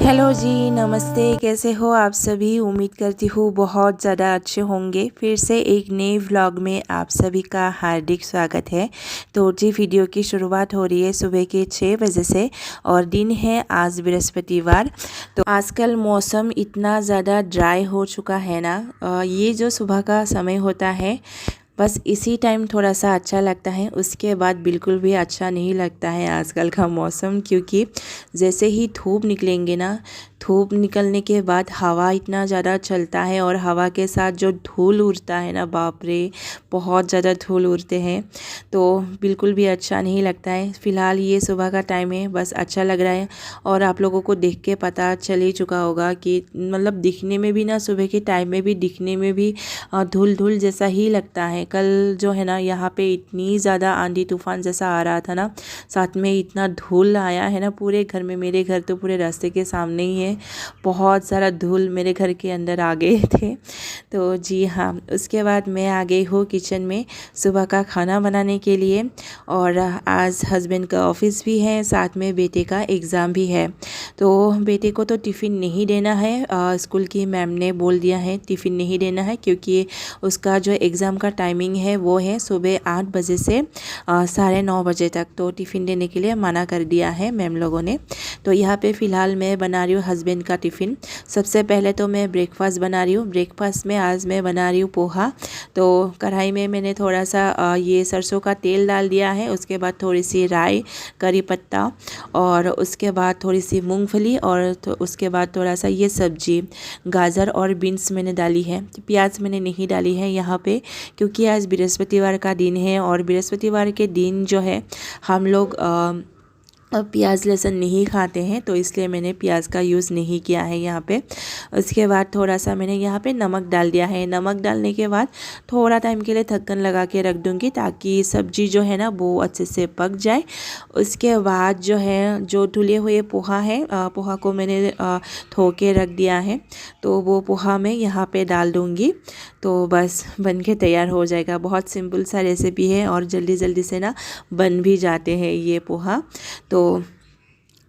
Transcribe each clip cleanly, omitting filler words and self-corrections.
Hello जी, नमस्ते। कैसे हो आप सभी? उम्मीद करती हूँ बहुत ज़्यादा अच्छे होंगे। फिर से एक नए व्लॉग में आप सभी का हार्दिक स्वागत है। तो जी, वीडियो की शुरुआत हो रही है सुबह के 6 बजे से और दिन है आज बृहस्पतिवार। तो आजकल मौसम इतना ज़्यादा ड्राई हो चुका है ना, ये जो सुबह का समय होता है बस इसी टाइम थोड़ा सा अच्छा लगता है, उसके बाद बिल्कुल भी अच्छा नहीं लगता है आजकल का मौसम। क्योंकि जैसे ही धूप निकलेंगे ना, धूप निकलने के बाद हवा इतना ज़्यादा चलता है और हवा के साथ जो धूल उड़ता है ना, बाप रे, बहुत ज़्यादा धूल उड़ते हैं। तो बिल्कुल भी अच्छा नहीं लगता है। फ़िलहाल ये सुबह का टाइम है, बस अच्छा लग रहा है। और आप लोगों को देख के पता चल ही चुका होगा कि मतलब दिखने में भी ना, सुबह के टाइम में भी दिखने में भी धूल धूल जैसा ही लगता है। कल जो है ना, यहाँ पे इतनी ज़्यादा आंधी तूफान जैसा आ रहा था ना, साथ में इतना धूल आया है ना पूरे घर में। मेरे घर तो पूरे रास्ते के सामने ही है, बहुत सारा धूल मेरे घर के अंदर आ गए थे। तो जी हाँ, उसके बाद मैं आ गई हूँ किचन में सुबह का खाना बनाने के लिए। और आज हस्बैंड का ऑफिस भी है, साथ में बेटे का एग्ज़ाम भी है। तो बेटे को तो टिफ़िन नहीं देना है, स्कूल की मैम ने बोल दिया है टिफ़िन नहीं देना है, क्योंकि उसका जो एग्ज़ाम का टाइमिंग है वो है सुबह 8 बजे से 9:30 बजे तक। तो टिफ़िन देने के लिए मना कर दिया है मैम लोगों ने। तो यहाँ पे फ़िलहाल मैं बना रही हूँ हस्बैंड का टिफ़िन। सबसे पहले तो मैं ब्रेकफास्ट बना रही हूँ। ब्रेकफास्ट में आज मैं बना रही हूँ पोहा। तो कढ़ाई में मैंने थोड़ा सा ये सरसों का तेल डाल दिया है, उसके बाद थोड़ी सी राई, करी पत्ता, और उसके बाद थोड़ी सी मूंगफली, और उसके बाद थोड़ा सा ये सब्जी गाजर और बीन्स मैंने डाली है। प्याज मैंने नहीं डाली है यहाँ पे, क्योंकि आज बृहस्पतिवार का दिन है और बृहस्पतिवार के दिन जो है हम लोग प्याज लहसुन नहीं खाते हैं, तो इसलिए मैंने प्याज का यूज़ नहीं किया है यहाँ पे। उसके बाद थोड़ा सा मैंने यहाँ पे नमक डाल दिया है। नमक डालने के बाद थोड़ा टाइम के लिए ढक्कन लगा के रख दूँगी, ताकि सब्ज़ी जो है ना वो अच्छे से पक जाए। उसके बाद जो है, जो धुले हुए पोहा है, पोहा को मैंने धो के रख दिया है, तो वो पोहा मैं यहाँ पे डाल दूँगी। तो बस बन के तैयार हो जाएगा। बहुत सिंपल सा रेसिपी है और जल्दी जल्दी से ना बन भी जाते हैं ये पोहा। तो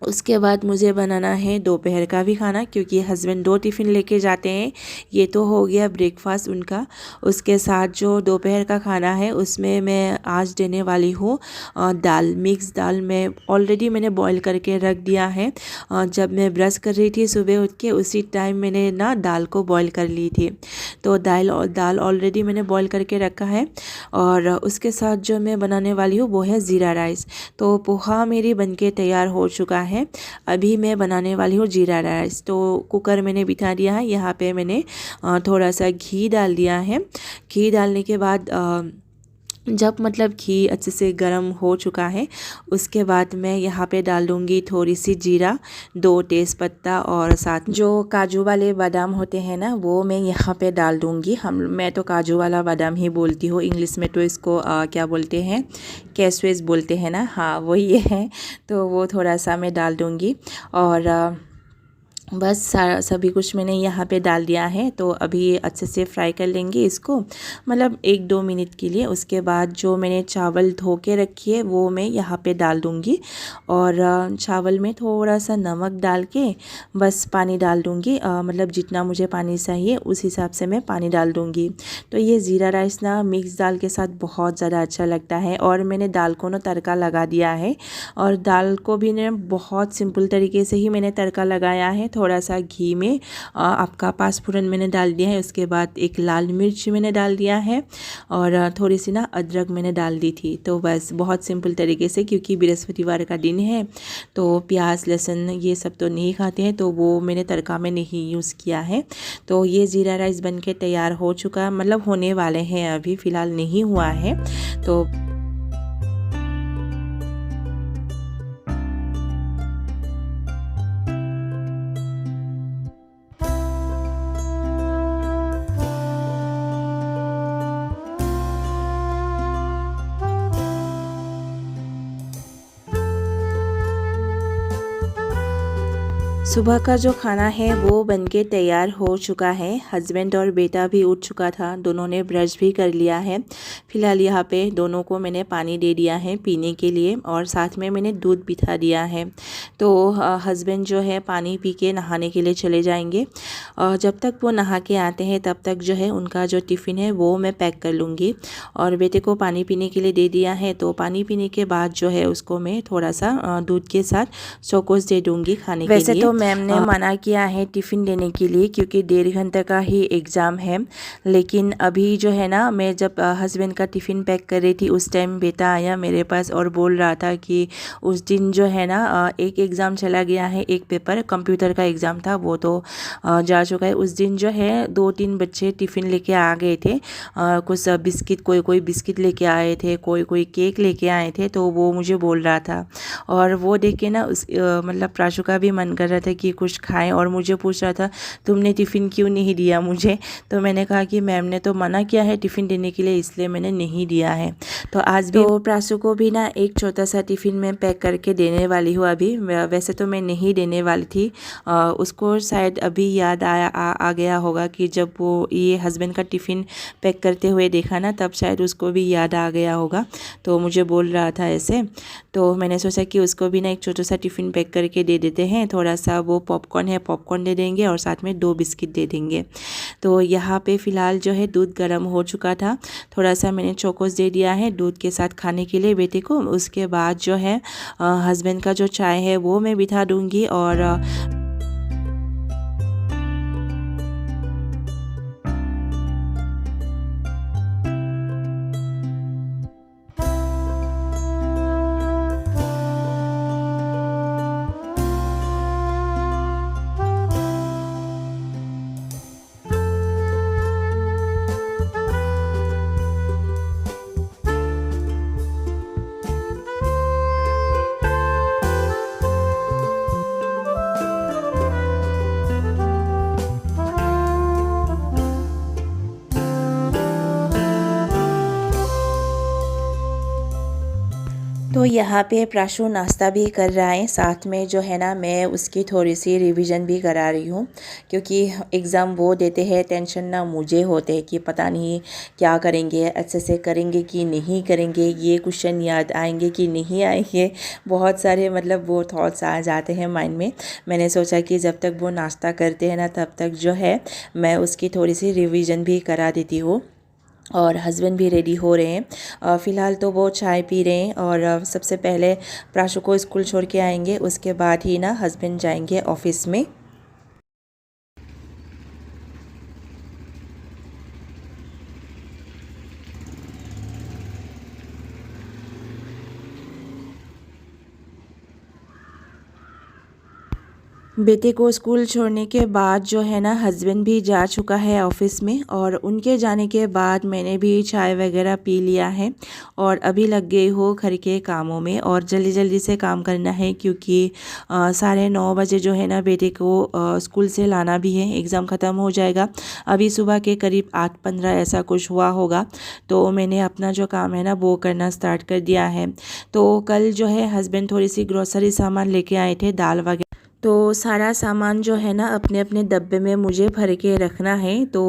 उसके बाद मुझे बनाना है दोपहर का भी खाना, क्योंकि हस्बैंड 2 टिफ़िन लेके जाते हैं। ये तो हो गया ब्रेकफास्ट उनका। उसके साथ जो दोपहर का खाना है उसमें मैं आज देने वाली हूँ दाल, मिक्स दाल। मैं ऑलरेडी मैंने बॉईल करके रख दिया है। जब मैं ब्रश कर रही थी सुबह उठ के, उसी टाइम मैंने ना दाल को बॉईल कर ली थी। तो दाल ऑलरेडी मैंने बॉईल करके रखा है। और उसके साथ जो मैं बनाने वाली हूँ वो है ज़ीरा राइस। तो पोहा मेरी बनके तैयार हो चुका है। अभी मैं बनाने वाली हूँ जीरा राइस। तो कुकर मैंने बिठा दिया है। यहाँ पे मैंने थोड़ा सा घी डाल दिया है। घी डालने के बाद जब मतलब घी अच्छे से गर्म हो चुका है, उसके बाद मैं यहाँ पे डाल दूँगी थोड़ी सी जीरा, 2 तेज़पत्ता, और साथ जो काजू वाले बादाम होते हैं ना, वो मैं यहाँ पे डाल दूँगी। मैं तो काजू वाला बादाम ही बोलती हूँ, इंग्लिश में तो इसको क्या बोलते हैं, कैशवेज बोलते हैं ना, हाँ वो ये है। तो वो थोड़ा सा मैं डाल दूँगी। और बस सारा सभी कुछ मैंने यहाँ पे डाल दिया है। तो अभी अच्छे से फ्राई कर लेंगे इसको, मतलब 1-2 मिनट के लिए। उसके बाद जो मैंने चावल धो के रखी है वो मैं यहाँ पे डाल दूँगी। और चावल में थोड़ा सा नमक डाल के बस पानी डाल दूँगी, मतलब जितना मुझे पानी चाहिए उस हिसाब से मैं पानी डाल दूँगी। तो ये ज़ीरा राइस ना मिक्स दाल के साथ बहुत ज़्यादा अच्छा लगता है। और मैंने दाल को ना तड़का लगा दिया है, और दाल को भी ने बहुत सिंपल तरीके से ही मैंने तड़का लगाया है। थोड़ा सा घी में आपका पाँचफोरन मैंने डाल दिया है। उसके बाद एक लाल मिर्च मैंने डाल दिया है, और थोड़ी सी ना अदरक मैंने डाल दी थी। तो बस बहुत सिंपल तरीके से, क्योंकि बृहस्पतिवार का दिन है तो प्याज लहसुन ये सब तो नहीं खाते हैं, तो वो मैंने तड़का में नहीं यूज़ किया है। तो ये ज़ीरा राइस बन के तैयार हो चुका, मतलब होने वाले हैं, अभी फ़िलहाल नहीं हुआ है। तो सुबह का जो खाना है वो बनके तैयार हो चुका है। हस्बैंड और बेटा भी उठ चुका था, दोनों ने ब्रश भी कर लिया है। फ़िलहाल यहाँ पे दोनों को मैंने पानी दे दिया है पीने के लिए और साथ में मैंने दूध बिठा दिया है। तो हस्बैंड जो है पानी पी के नहाने के लिए चले जाएंगे और जब तक वो नहा के आते हैं तब तक जो है उनका जो टिफ़िन है वो मैं पैक कर लूँगी। और बेटे को पानी पीने के लिए दे दिया है, तो पानी पीने के बाद जो है उसको मैं थोड़ा सा दूध के साथ चोकोस दे दूँगी खाने के लिए। वैसे तो मैम ने मना किया है टिफ़िन देने के लिए क्योंकि 1.5 घंटे का ही एग्ज़ाम है, लेकिन अभी जो है ना मैं जब हस्बैंड का टिफ़िन पैक कर रही थी उस टाइम बेटा आया मेरे पास और बोल रहा था कि उस दिन जो है ना एक एग्ज़ाम चला गया है, एक पेपर कंप्यूटर का एग्ज़ाम था वो तो जा चुका है। उस दिन जो है 2-3 बच्चे टिफ़िन लेके आ गए थे, कुछ बिस्किट, कोई बिस्किट लेके आए थे, कोई केक लेके आए थे, तो वो मुझे बोल रहा था और वो देख के ना मतलब प्राशु का भी मन कर रहा था कि कुछ खाएं और मुझे पूछ रहा था तुमने टिफ़िन क्यों नहीं दिया मुझे। तो मैंने कहा कि मैम ने तो मना किया है टिफ़िन देने के लिए, इसलिए मैंने नहीं दिया है। तो आज भी तो प्राशु को भी ना एक छोटा सा टिफ़िन में पैक करके देने वाली हूँ। अभी वैसे तो मैं नहीं देने वाली थी, उसको शायद अभी याद आ गया होगा कि जब वो ये हस्बैंड का टिफ़िन पैक करते हुए देखा ना तब शायद उसको भी याद आ गया होगा, तो मुझे बोल रहा था ऐसे। तो मैंने सोचा कि उसको भी ना एक छोटा सा टिफ़िन पैक करके दे देते हैं। थोड़ा सा वो पॉपकॉर्न है, पॉपकॉर्न दे देंगे और साथ में 2 बिस्किट दे देंगे। तो यहाँ पे फ़िलहाल जो है दूध गर्म हो चुका था, थोड़ा सा मैंने चोकोस दे दिया है दूध के साथ खाने के लिए बेटे को। उसके बाद जो है हस्बैंड का जो चाय है वो मैं बिठा दूँगी और तो यहाँ पे प्राशु नाश्ता भी कर रहा है, साथ में जो है ना मैं उसकी थोड़ी सी रिवीजन भी करा रही हूँ क्योंकि एग्ज़ाम वो देते हैं, टेंशन ना मुझे होते हैं कि पता नहीं क्या करेंगे, अच्छे से करेंगे कि नहीं करेंगे, ये क्वेश्चन याद आएंगे कि नहीं आएंगे, बहुत सारे मतलब वो थॉट्स आ जाते हैं माइंड में। मैंने सोचा कि जब तक वो नाश्ता करते हैं ना तब तक जो है मैं उसकी थोड़ी सी रिवीजन भी करा देती हूँ। और हस्बैंड भी रेडी हो रहे हैं, फ़िलहाल तो वो चाय पी रहे हैं और सबसे पहले प्राशु को स्कूल छोड़ के आएंगे, उसके बाद ही ना हस्बैंड जाएंगे ऑफिस में। बेटे को स्कूल छोड़ने के बाद जो है ना हस्बैंड भी जा चुका है ऑफ़िस में और उनके जाने के बाद मैंने भी चाय वगैरह पी लिया है और अभी लग गई हो घर के कामों में और जल्दी जल्दी से काम करना है क्योंकि 9:30 बजे जो है ना बेटे को स्कूल से लाना भी है, एग्ज़ाम ख़त्म हो जाएगा। अभी सुबह के करीब 8:15 ऐसा कुछ हुआ होगा, तो मैंने अपना जो काम है ना वो करना स्टार्ट कर दिया है। तो कल जो है हस्बैंड थोड़ी सी ग्रोसरी सामान लेके आए थे, दाल वगैरह, तो सारा सामान जो है ना अपने अपने डब्बे में मुझे भर के रखना है। तो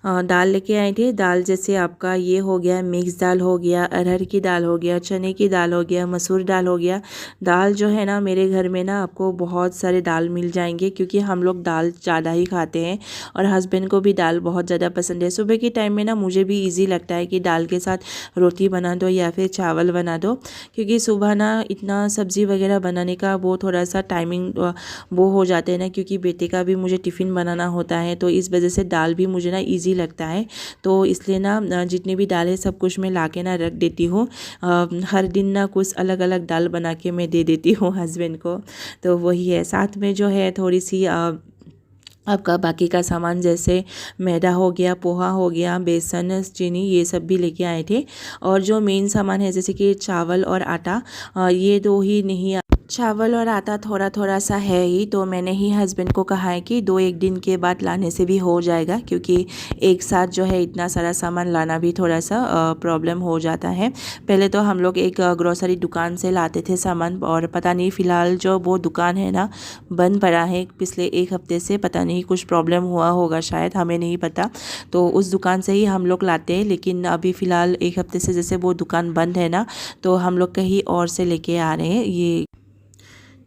दाल लेके आए थे, दाल जैसे आपका ये हो गया, मिक्स दाल हो गया, अरहर की दाल हो गया, चने की दाल हो गया, मसूर दाल हो गया। दाल जो है ना मेरे घर में ना आपको बहुत सारे दाल मिल जाएंगे क्योंकि हम लोग दाल ज़्यादा ही खाते हैं और हस्बैंड को भी दाल बहुत ज़्यादा पसंद है। सुबह के टाइम में ना मुझे भी ईजी लगता है कि दाल के साथ रोटी बना दो या फिर चावल बना दो, क्योंकि सुबह ना इतना सब्ज़ी वगैरह बनाने का वो थोड़ा सा टाइमिंग वो हो जाते हैं ना, क्योंकि बेटे का भी मुझे टिफ़िन बनाना होता है, तो इस वजह से दाल भी मुझे ना इजी लगता है। तो इसलिए ना जितनी भी दाल है सब कुछ मैं ला के ना रख देती हूँ। हर दिन ना कुछ अलग अलग दाल बना के मैं दे देती हूँ हस्बैंड को। तो वही है, साथ में जो है थोड़ी सी आपका बाकी का सामान जैसे मैदा हो गया, पोहा हो गया, बेसन, चीनी, ये सब भी लेके आए थे। और जो मेन सामान है जैसे कि चावल और आटा, ये दो ही नहीं चावल और आटा थोड़ा थोड़ा सा है ही, तो मैंने ही हस्बैंड को कहा है कि 2-1 दिन के बाद लाने से भी हो जाएगा, क्योंकि एक साथ जो है इतना सारा सामान लाना भी थोड़ा सा प्रॉब्लम हो जाता है। पहले तो हम लोग एक ग्रोसरी दुकान से लाते थे सामान, और पता नहीं फ़िलहाल जो वो दुकान है ना बंद पड़ा है पिछले 1 हफ्ते से। पता नहीं कुछ प्रॉब्लम हुआ होगा, शायद, हमें नहीं पता। तो उस दुकान से ही हम लोग लाते हैं, लेकिन अभी फ़िलहाल 1 हफ्ते से जैसे वो दुकान बंद है ना, तो हम लोग कहीं और से लेके आ रहे हैं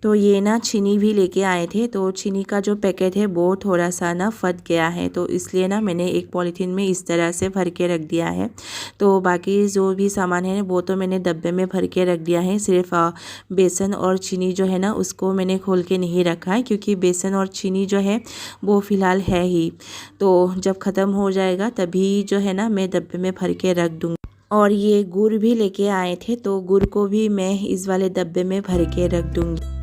ये ना चीनी भी लेके आए थे। तो चीनी का जो पैकेट है वो थोड़ा सा ना फट गया है, तो इसलिए ना मैंने एक पॉलीथीन में इस तरह से भर के रख दिया है। तो बाकी जो भी सामान है वो तो मैंने डब्बे में भर के रख दिया है। सिर्फ बेसन और चीनी जो है ना उसको मैंने खोल के नहीं रखा है, क्योंकि बेसन और चीनी जो है वो फ़िलहाल है ही, तो जब ख़त्म हो जाएगा तभी जो है ना मैं डब्बे में भर के रख दूँगी। और ये गुड़ भी लेके आए थे, तो गुड़ को भी मैं इस वाले डब्बे में भर के रख दूँगी।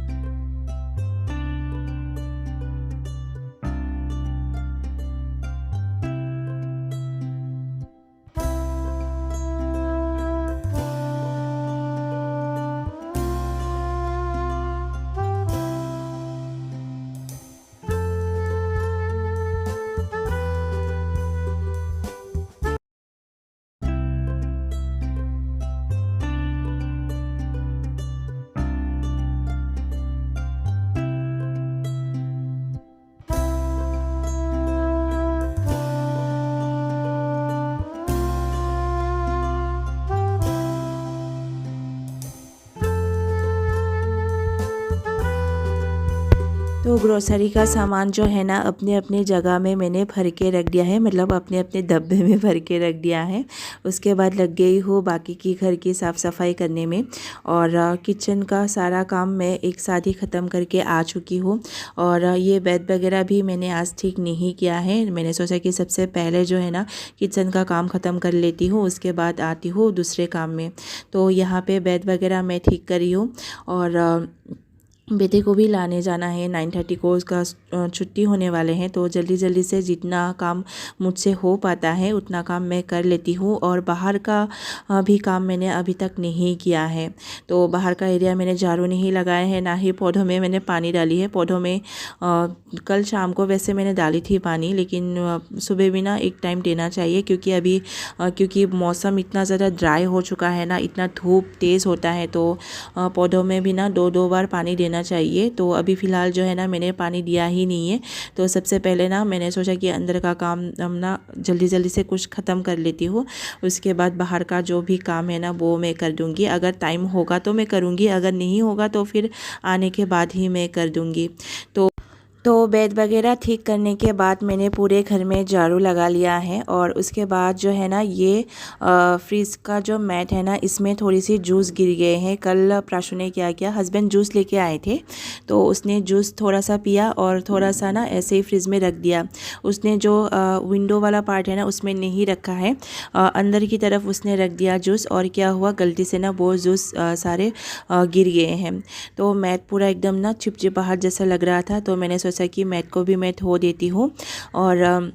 तो ग्रोसरी का सामान जो है ना अपने अपने जगह में मैंने भर के रख दिया है, मतलब अपने अपने डब्बे में भर के रख दिया है। उसके बाद लग गई हूँ बाकी की घर की साफ़ सफाई करने में, और किचन का सारा काम मैं एक साथ ही ख़त्म करके आ चुकी हूँ। और ये बेड वगैरह भी मैंने आज ठीक नहीं किया है। मैंने सोचा कि सबसे पहले जो है ना किचन का काम ख़त्म कर लेती हूँ, उसके बाद आती हूँ दूसरे काम में। तो यहाँ पे बेड वगैरह मैं ठीक करी हूँ, और बेटे को भी लाने जाना है। 9:30 को उसका छुट्टी होने वाले हैं, तो जल्दी जल्दी से जितना काम मुझसे हो पाता है उतना काम मैं कर लेती हूँ। और बाहर का भी काम मैंने अभी तक नहीं किया है। तो बाहर का एरिया मैंने झाड़ू नहीं लगाया है, ना ही पौधों में मैंने पानी डाली है। पौधों में कल शाम को वैसे मैंने डाली थी पानी, लेकिन सुबह भी ना एक टाइम देना चाहिए, क्योंकि अभी क्योंकि मौसम इतना ज़्यादा ड्राई हो चुका है ना, इतना धूप तेज़ होता है, तो पौधों में भी ना 2-2 बार पानी देना चाहिए। तो अभी फ़िलहाल जो है ना मैंने पानी दिया ही नहीं है। तो सबसे पहले ना मैंने सोचा कि अंदर का काम हम ना जल्दी जल्दी से कुछ ख़त्म कर लेती हूँ, उसके बाद बाहर का जो भी काम है ना वो मैं कर दूँगी। अगर टाइम होगा तो मैं करूँगी, अगर नहीं होगा तो फिर आने के बाद ही मैं कर दूँगी। तो बेड वगैरह ठीक करने के बाद मैंने पूरे घर में झाड़ू लगा लिया है। और उसके बाद जो है ना ये फ्रिज का जो मैट है ना इसमें थोड़ी सी जूस गिर गए हैं। कल प्राशु ने क्या किया, हस्बैंड जूस लेके आए थे, तो उसने जूस थोड़ा सा पिया और थोड़ा सा ना ऐसे ही फ्रिज में रख दिया। उसने जो विंडो वाला पार्ट है ना उसमें नहीं रखा है, अंदर की तरफ उसने रख दिया जूस, और क्या हुआ गलती से ना वो जूस सारे गिर गए हैं। तो मैट पूरा एकदम ना चिपचिपाहट जैसा लग रहा था, तो मैंने सोचा कि मैट को भी मैं धो देती हूँ। और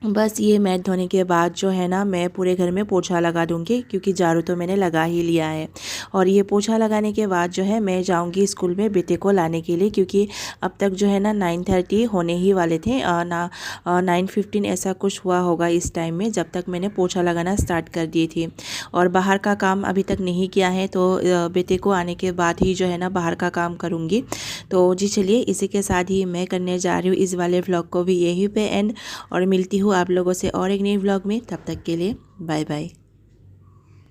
बस ये मैट धोने के बाद जो है ना मैं पूरे घर में पोछा लगा दूँगी, क्योंकि झाड़ू तो मैंने लगा ही लिया है। और ये पोछा लगाने के बाद जो है मैं जाऊँगी स्कूल में बेटे को लाने के लिए, क्योंकि अब तक जो है ना 9:30 होने ही वाले थे, 9:15 ऐसा कुछ हुआ होगा इस टाइम में, जब तक मैंने पोछा लगाना स्टार्ट कर दी थी। और बाहर का काम अभी तक नहीं किया है, तो बेटे को आने के बाद ही जो है ना बाहर का काम करूँगी। तो जी चलिए, इसी के साथ ही मैं करने जा रही हूँ इस वाले व्लॉग को भी यहीं पे एंड, और मिलती हूँ आप लोगों से और एक नई व्लॉग में। तब तक के लिए बाय बाय।